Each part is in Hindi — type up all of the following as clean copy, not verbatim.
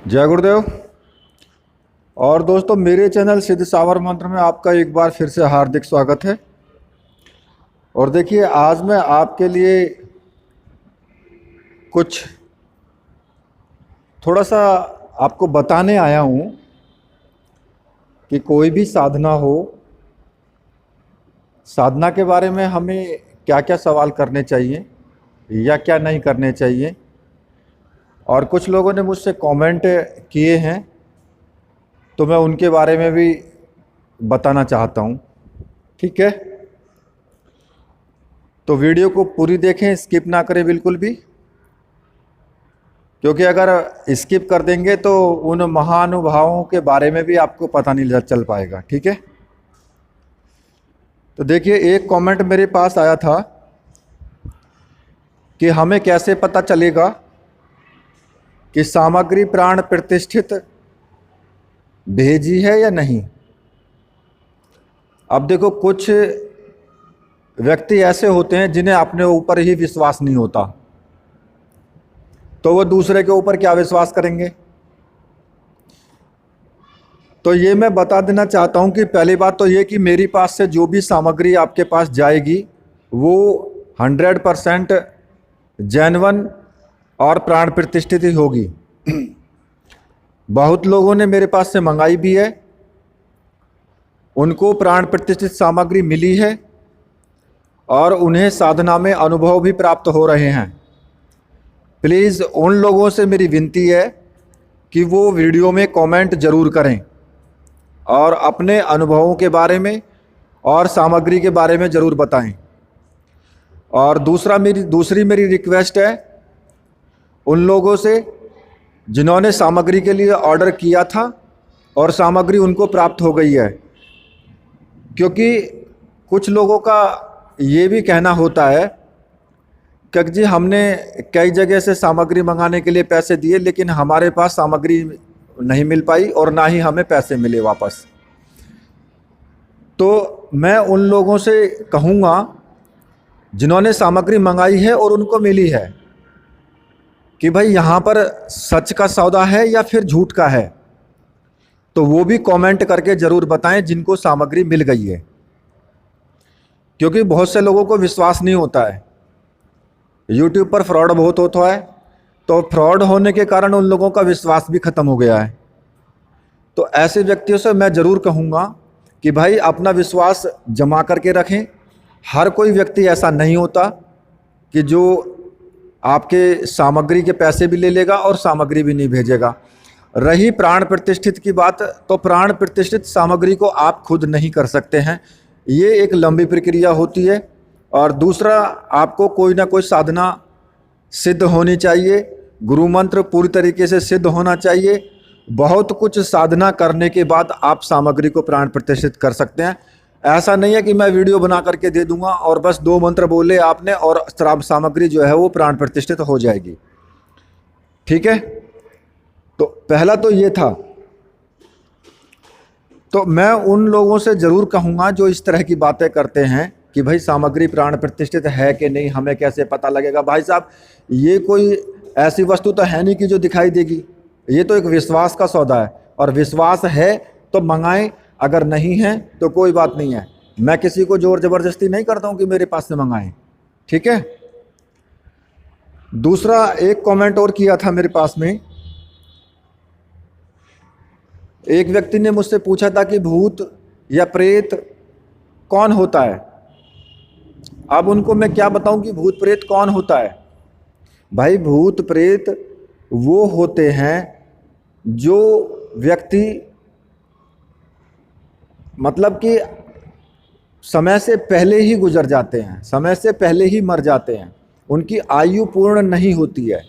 जय गुरुदेव। और दोस्तों, मेरे चैनल सिद्ध सावर मंत्र में आपका एक बार फिर से हार्दिक स्वागत है। और देखिए, आज मैं आपके लिए कुछ थोड़ा सा आपको बताने आया हूँ कि कोई भी साधना हो, साधना के बारे में हमें क्या क्या सवाल करने चाहिए या क्या नहीं करने चाहिए। और कुछ लोगों ने मुझसे कमेंट किए हैं, तो मैं उनके बारे में भी बताना चाहता हूँ। ठीक है, तो वीडियो को पूरी देखें, स्किप ना करें बिल्कुल भी, क्योंकि अगर स्किप कर देंगे तो उन महानुभावों के बारे में भी आपको पता नहीं चल पाएगा। ठीक है, तो देखिए, एक कमेंट मेरे पास आया था कि हमें कैसे पता चलेगा कि सामग्री प्राण प्रतिष्ठित भेजी है या नहीं। अब देखो, कुछ व्यक्ति ऐसे होते हैं जिन्हें अपने ऊपर ही विश्वास नहीं होता, तो वो दूसरे के ऊपर क्या विश्वास करेंगे। तो ये मैं बता देना चाहता हूं कि पहली बात तो ये कि मेरी पास से जो भी सामग्री आपके पास जाएगी वो 100% जेन्युइन और प्राण प्रतिष्ठित ही होगी। बहुत लोगों ने मेरे पास से मंगाई भी है, उनको प्राण प्रतिष्ठित सामग्री मिली है और उन्हें साधना में अनुभव भी प्राप्त हो रहे हैं। प्लीज़ उन लोगों से मेरी विनती है कि वो वीडियो में कमेंट ज़रूर करें और अपने अनुभवों के बारे में और सामग्री के बारे में ज़रूर बताएं। और दूसरी मेरी रिक्वेस्ट है उन लोगों से जिन्होंने सामग्री के लिए ऑर्डर किया था और सामग्री उनको प्राप्त हो गई है, क्योंकि कुछ लोगों का ये भी कहना होता है कि जी हमने कई जगह से सामग्री मंगाने के लिए पैसे दिए लेकिन हमारे पास सामग्री नहीं मिल पाई और ना ही हमें पैसे मिले वापस। तो मैं उन लोगों से कहूँगा जिन्होंने सामग्री मंगाई है और उनको मिली है कि भाई यहाँ पर सच का सौदा है या फिर झूठ का है, तो वो भी कमेंट करके ज़रूर बताएं जिनको सामग्री मिल गई है, क्योंकि बहुत से लोगों को विश्वास नहीं होता है। यूट्यूब पर फ्रॉड बहुत होता है, तो फ्रॉड होने के कारण उन लोगों का विश्वास भी ख़त्म हो गया है। तो ऐसे व्यक्तियों से मैं ज़रूर कहूँगा कि भाई अपना विश्वास जमा करके रखें। हर कोई व्यक्ति ऐसा नहीं होता कि जो आपके सामग्री के पैसे भी ले लेगा और सामग्री भी नहीं भेजेगा। रही प्राण प्रतिष्ठित की बात, तो प्राण प्रतिष्ठित सामग्री को आप खुद नहीं कर सकते हैं, ये एक लंबी प्रक्रिया होती है। और दूसरा, आपको कोई ना कोई साधना सिद्ध होनी चाहिए, गुरु मंत्र पूरी तरीके से सिद्ध होना चाहिए। बहुत कुछ साधना करने के बाद आप सामग्री को प्राण प्रतिष्ठित कर सकते हैं। ऐसा नहीं है कि मैं वीडियो बना करके दे दूंगा और बस 2 मंत्र बोले आपने और सामग्री जो है वो प्राण प्रतिष्ठित हो जाएगी। ठीक है, तो पहला तो ये था। तो मैं उन लोगों से ज़रूर कहूँगा जो इस तरह की बातें करते हैं कि भाई सामग्री प्राण प्रतिष्ठित है कि नहीं, हमें कैसे पता लगेगा। भाई साहब, ये कोई ऐसी वस्तु तो है नहीं कि जो दिखाई देगी, ये तो एक विश्वास का सौदा है, और विश्वास है तो मंगाएं, अगर नहीं है तो कोई बात नहीं है। मैं किसी को जोर ज़बरदस्ती नहीं करता हूँ कि मेरे पास से मंगाएं। ठीक है, दूसरा एक कमेंट और किया था मेरे पास में। एक व्यक्ति ने मुझसे पूछा था कि भूत या प्रेत कौन होता है। अब उनको मैं क्या बताऊं कि भूत प्रेत कौन होता है। भाई, भूत प्रेत वो होते हैं जो व्यक्ति मतलब कि समय से पहले ही गुजर जाते हैं, समय से पहले ही मर जाते हैं, उनकी आयु पूर्ण नहीं होती है।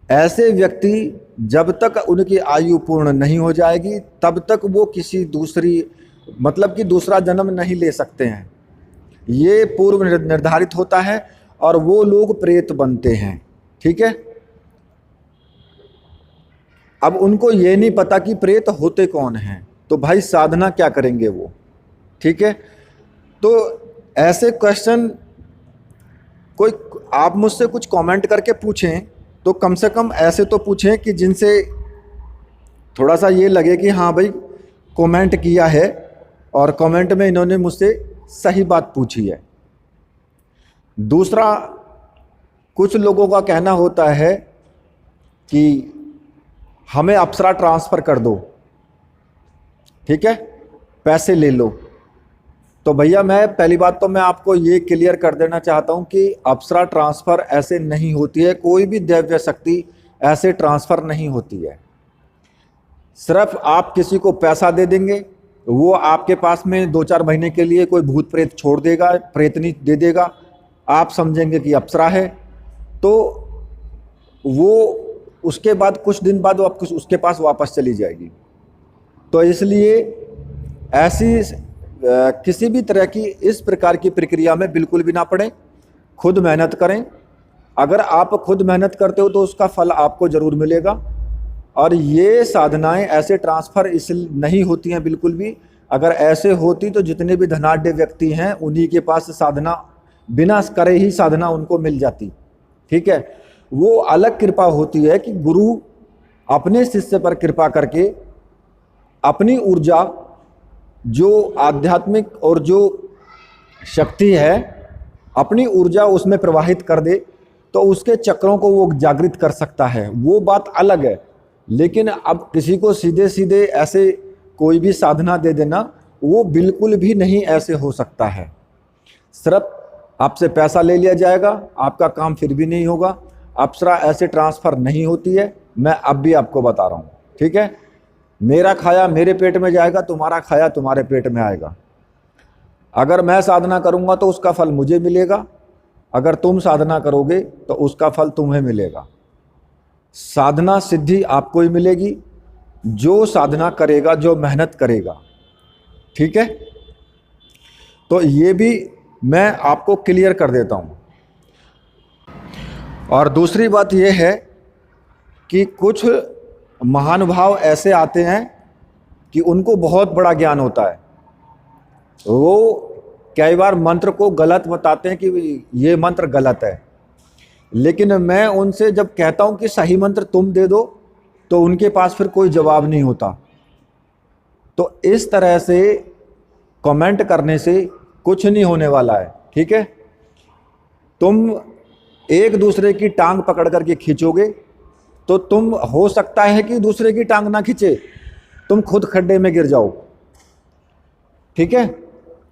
ऐसे व्यक्ति जब तक उनकी आयु पूर्ण नहीं हो जाएगी तब तक वो किसी दूसरी मतलब कि दूसरा जन्म नहीं ले सकते हैं। ये पूर्व निर्धारित होता है और वो लोग प्रेत बनते हैं। ठीक है, अब उनको ये नहीं पता कि प्रेत होते कौन हैं, तो भाई साधना क्या करेंगे वो। ठीक है, तो ऐसे क्वेश्चन कोई आप मुझसे कुछ कमेंट करके पूछें तो कम से कम ऐसे तो पूछें कि जिनसे थोड़ा सा ये लगे कि हाँ भाई कमेंट किया है और कमेंट में इन्होंने मुझसे सही बात पूछी है। दूसरा, कुछ लोगों का कहना होता है कि हमें अप्सरा ट्रांसफ़र कर दो, ठीक है, पैसे ले लो। तो भैया मैं पहली बात तो मैं आपको ये क्लियर कर देना चाहता हूँ कि अप्सरा ट्रांसफ़र ऐसे नहीं होती है, कोई भी दैव्य शक्ति ऐसे ट्रांसफ़र नहीं होती है। सिर्फ आप किसी को पैसा दे देंगे, वो आपके पास में 2-4 महीने के लिए कोई भूत प्रेत छोड़ देगा, प्रेतनी दे देगा, आप समझेंगे कि अप्सरा है, तो वो उसके बाद कुछ दिन बाद वो उसके पास वापस चली जाएगी। तो इसलिए ऐसी किसी भी तरह की इस प्रकार की प्रक्रिया में बिल्कुल भी ना पड़े, खुद मेहनत करें। अगर आप खुद मेहनत करते हो तो उसका फल आपको ज़रूर मिलेगा। और ये साधनाएं ऐसे ट्रांसफ़र इसलिए नहीं होती हैं बिल्कुल भी। अगर ऐसे होती तो जितने भी धनाढ्य व्यक्ति हैं उन्हीं के पास साधना बिना करे ही साधना उनको मिल जाती, ठीक है। वो अलग कृपा होती है कि गुरु अपने शिष्य पर कृपा करके अपनी ऊर्जा, जो आध्यात्मिक और जो शक्ति है, अपनी ऊर्जा उसमें प्रवाहित कर दे तो उसके चक्रों को वो जागृत कर सकता है, वो बात अलग है। लेकिन अब किसी को सीधे सीधे ऐसे कोई भी साधना दे देना, वो बिल्कुल भी नहीं ऐसे हो सकता है। सिर्फ आपसे पैसा ले लिया जाएगा, आपका काम फिर भी नहीं होगा। अप्सरा ऐसे ट्रांसफ़र नहीं होती है, मैं अब भी आपको बता रहा हूँ, ठीक है। मेरा खाया मेरे पेट में जाएगा, तुम्हारा खाया तुम्हारे पेट में आएगा। अगर मैं साधना करूँगा तो उसका फल मुझे मिलेगा, अगर तुम साधना करोगे तो उसका फल तुम्हें मिलेगा। साधना सिद्धि आपको ही मिलेगी जो साधना करेगा, जो मेहनत करेगा, ठीक है। तो ये भी मैं आपको क्लियर कर देता हूँ। और दूसरी बात ये है कि कुछ महानुभाव ऐसे आते हैं कि उनको बहुत बड़ा ज्ञान होता है, वो कई बार मंत्र को गलत बताते हैं कि ये मंत्र गलत है। लेकिन मैं उनसे जब कहता हूं कि सही मंत्र तुम दे दो तो उनके पास फिर कोई जवाब नहीं होता। तो इस तरह से कमेंट करने से कुछ नहीं होने वाला है, ठीक है। तुम एक दूसरे की टांग पकड़ करके खींचोगे तो तुम हो सकता है कि दूसरे की टांग ना खींचे, तुम खुद खड्डे में गिर जाओ, ठीक है।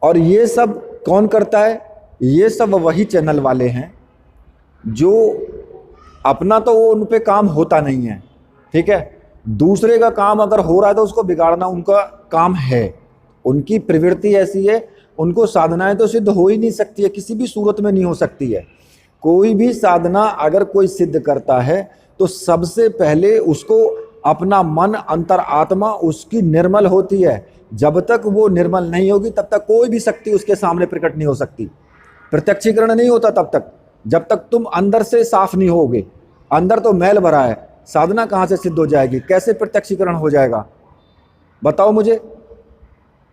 और ये सब कौन करता है? ये सब वही चैनल वाले हैं जो अपना तो वो उन पे काम होता नहीं है, ठीक है। दूसरे का काम अगर हो रहा है तो उसको बिगाड़ना उनका काम है, उनकी प्रवृत्ति ऐसी है। उनको साधनाएं तो सिद्ध हो ही नहीं सकती है, किसी भी सूरत में नहीं हो सकती है। कोई भी साधना अगर कोई सिद्ध करता है तो सबसे पहले उसको अपना मन, अंतर आत्मा उसकी निर्मल होती है। जब तक वो निर्मल नहीं होगी तब तक कोई भी शक्ति उसके सामने प्रकट नहीं हो सकती। प्रत्यक्षीकरण नहीं होता तब तक जब तक तुम अंदर से साफ नहीं होगे। अंदर तो मैल भरा है, साधना कहाँ से सिद्ध हो जाएगी? कैसे प्रत्यक्षीकरण हो जाएगा? बताओ मुझे।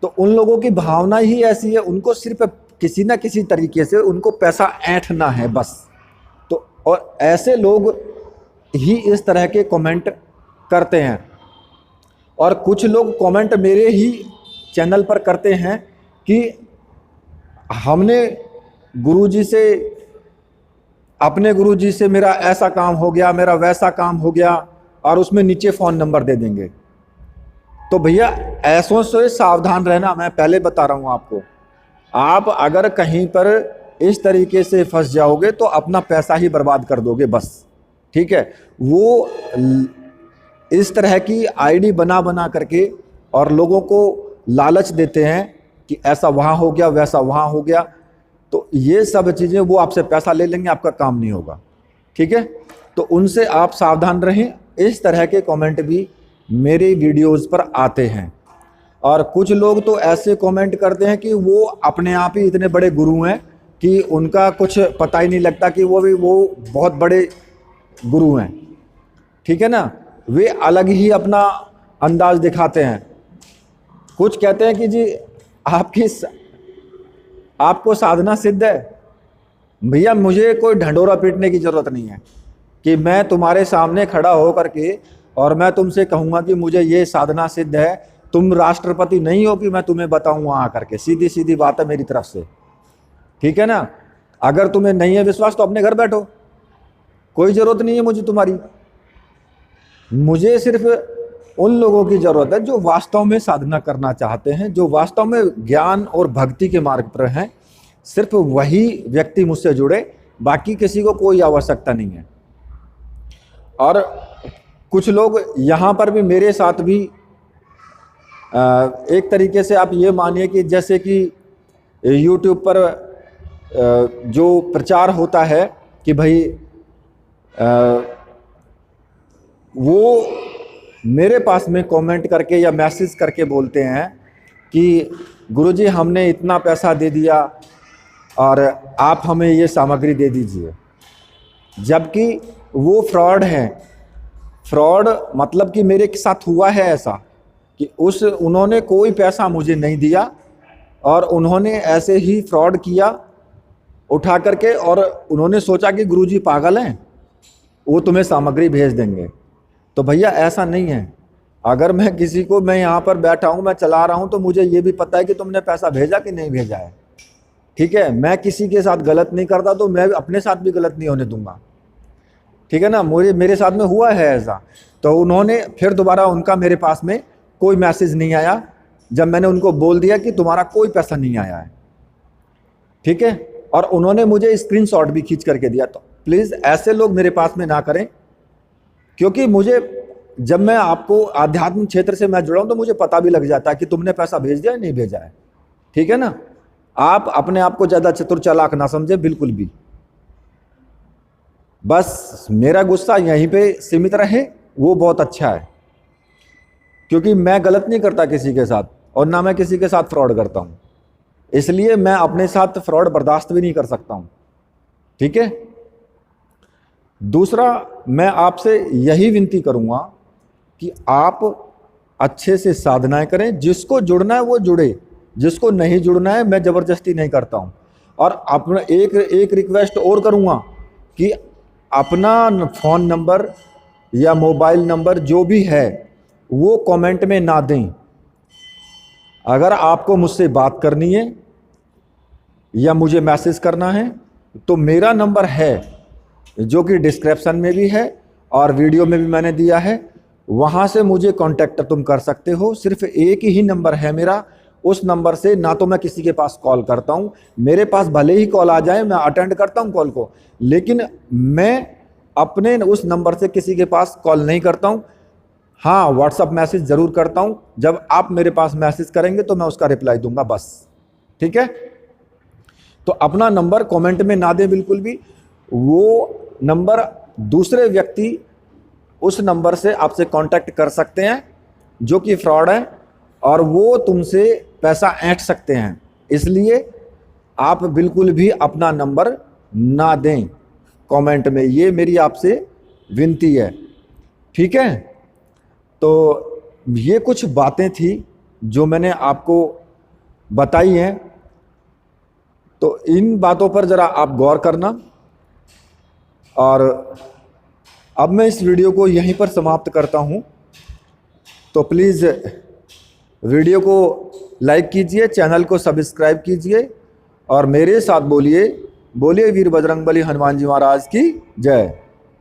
तो उन लोगों की भावना ही ऐसी है, उनको सिर्फ किसी ना किसी तरीके से उनको पैसा ऐंठना है बस। तो और ऐसे लोग ही इस तरह के कमेंट करते हैं। और कुछ लोग कमेंट मेरे ही चैनल पर करते हैं कि हमने गुरुजी से, अपने गुरुजी से मेरा ऐसा काम हो गया, मेरा वैसा काम हो गया, और उसमें नीचे फ़ोन नंबर दे देंगे। तो भैया ऐसों से सावधान रहना, मैं पहले बता रहा हूँ आपको। आप अगर कहीं पर इस तरीके से फंस जाओगे तो अपना पैसा ही बर्बाद कर दोगे बस, ठीक है। वो इस तरह की आईडी बना बना करके और लोगों को लालच देते हैं कि ऐसा वहाँ हो गया, वैसा वहाँ हो गया। तो ये सब चीज़ें वो आपसे पैसा ले लेंगे, आपका काम नहीं होगा, ठीक है। तो उनसे आप सावधान रहें। इस तरह के कमेंट भी मेरे वीडियोज़ पर आते हैं। और कुछ लोग तो ऐसे कमेंट करते हैं कि वो अपने आप ही इतने बड़े गुरु हैं कि उनका कुछ पता ही नहीं लगता कि वो बहुत बड़े गुरु हैं, ठीक है ना। वे अलग ही अपना अंदाज दिखाते हैं। कुछ कहते हैं कि जी आपको साधना सिद्ध है। भैया मुझे कोई ढंढोरा पीटने की ज़रूरत नहीं है कि मैं तुम्हारे सामने खड़ा हो करके और मैं तुमसे कहूँगा कि मुझे ये साधना सिद्ध है, तुम राष्ट्रपति नहीं हो कि मैं तुम्हें बताऊँ वहाँ आकर के। सीधी सीधी बात है मेरी तरफ से, ठीक है ना। अगर तुम्हें नहीं है विश्वास तो अपने घर बैठो, कोई ज़रूरत नहीं है मुझे तुम्हारी। मुझे सिर्फ उन लोगों की ज़रूरत है जो वास्तव में साधना करना चाहते हैं, जो वास्तव में ज्ञान और भक्ति के मार्ग पर हैं। सिर्फ वही व्यक्ति मुझसे जुड़े, बाकी किसी को कोई आवश्यकता नहीं है। और कुछ लोग यहाँ पर भी मेरे साथ भी एक तरीके से आप ये मानिए कि जैसे कि YouTube पर जो प्रचार होता है कि भाई वो मेरे पास में कमेंट करके या मैसेज करके बोलते हैं कि गुरुजी हमने इतना पैसा दे दिया और आप हमें ये सामग्री दे दीजिए, जबकि वो फ्रॉड है। फ्रॉड मतलब कि मेरे साथ हुआ है ऐसा कि उन्होंने कोई पैसा मुझे नहीं दिया और उन्होंने ऐसे ही फ्रॉड किया उठा करके, और उन्होंने सोचा कि गुरुजी पागल हैं, वो तुम्हें सामग्री भेज देंगे। तो भैया ऐसा नहीं है। अगर मैं किसी को, मैं यहाँ पर बैठा हूँ, मैं चला रहा हूँ, तो मुझे ये भी पता है कि तुमने पैसा भेजा कि नहीं भेजा है, ठीक है। मैं किसी के साथ गलत नहीं करता, तो मैं अपने साथ भी गलत नहीं होने दूंगा, ठीक है ना। मेरे साथ में हुआ है ऐसा। तो उन्होंने फिर दोबारा, उनका मेरे पास में कोई मैसेज नहीं आया जब मैंने उनको बोल दिया कि तुम्हारा कोई पैसा नहीं आया है, ठीक है। और उन्होंने मुझे स्क्रीनशॉट भी खींच करके दिया। तो प्लीज़ ऐसे लोग मेरे पास में ना करें, क्योंकि मुझे, जब मैं आपको आध्यात्मिक क्षेत्र से मैं जुड़ा हूं तो मुझे पता भी लग जाता है कि तुमने पैसा भेज दिया या नहीं भेजा है, ठीक है ना। आप अपने आप को ज़्यादा चतुर चालाक ना समझे बिल्कुल भी। बस मेरा गुस्सा यहीं पे सीमित रहे, वो बहुत अच्छा है, क्योंकि मैं गलत नहीं करता किसी के साथ, और ना मैं किसी के साथ फ्रॉड करता हूँ। इसलिए मैं अपने साथ फ्रॉड बर्दाश्त भी नहीं कर सकता हूँ, ठीक है। दूसरा, मैं आपसे यही विनती करूँगा कि आप अच्छे से साधनाएं करें। जिसको जुड़ना है वो जुड़े, जिसको नहीं जुड़ना है मैं ज़बरदस्ती नहीं करता हूँ। और अपना एक रिक्वेस्ट और करूँगा कि अपना फ़ोन नंबर या मोबाइल नंबर जो भी है वो कमेंट में ना दें। अगर आपको मुझसे बात करनी है या मुझे मैसेज करना है तो मेरा नंबर है, जो कि डिस्क्रिप्शन में भी है और वीडियो में भी मैंने दिया है, वहाँ से मुझे कांटेक्ट तुम कर सकते हो। सिर्फ एक ही नंबर है मेरा, उस नंबर से ना तो मैं किसी के पास कॉल करता हूँ, मेरे पास भले ही कॉल आ जाए मैं अटेंड करता हूँ कॉल को, लेकिन मैं अपने उस नंबर से किसी के पास कॉल नहीं करता हूँ। हाँ, व्हाट्सअप मैसेज ज़रूर करता हूँ, जब आप मेरे पास मैसेज करेंगे तो मैं उसका रिप्लाई दूंगा, बस, ठीक है। तो अपना नंबर कमेंट में ना दें बिल्कुल भी। वो नंबर दूसरे व्यक्ति उस नंबर से आपसे कांटेक्ट कर सकते हैं जो कि फ्रॉड है, और वो तुमसे पैसा ऐंठ सकते हैं। इसलिए आप बिल्कुल भी अपना नंबर ना दें कमेंट में, ये मेरी आपसे विनती है, ठीक है। तो ये कुछ बातें थी जो मैंने आपको बताई हैं, तो इन बातों पर ज़रा आप गौर करना। और अब मैं इस वीडियो को यहीं पर समाप्त करता हूँ। तो प्लीज़ वीडियो को लाइक कीजिए, चैनल को सब्सक्राइब कीजिए और मेरे साथ बोलिए, बोलिए वीर बजरंगबली हनुमान जी महाराज की जय,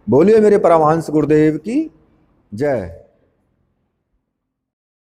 बोलिए मेरे परमहंस गुरुदेव की जय।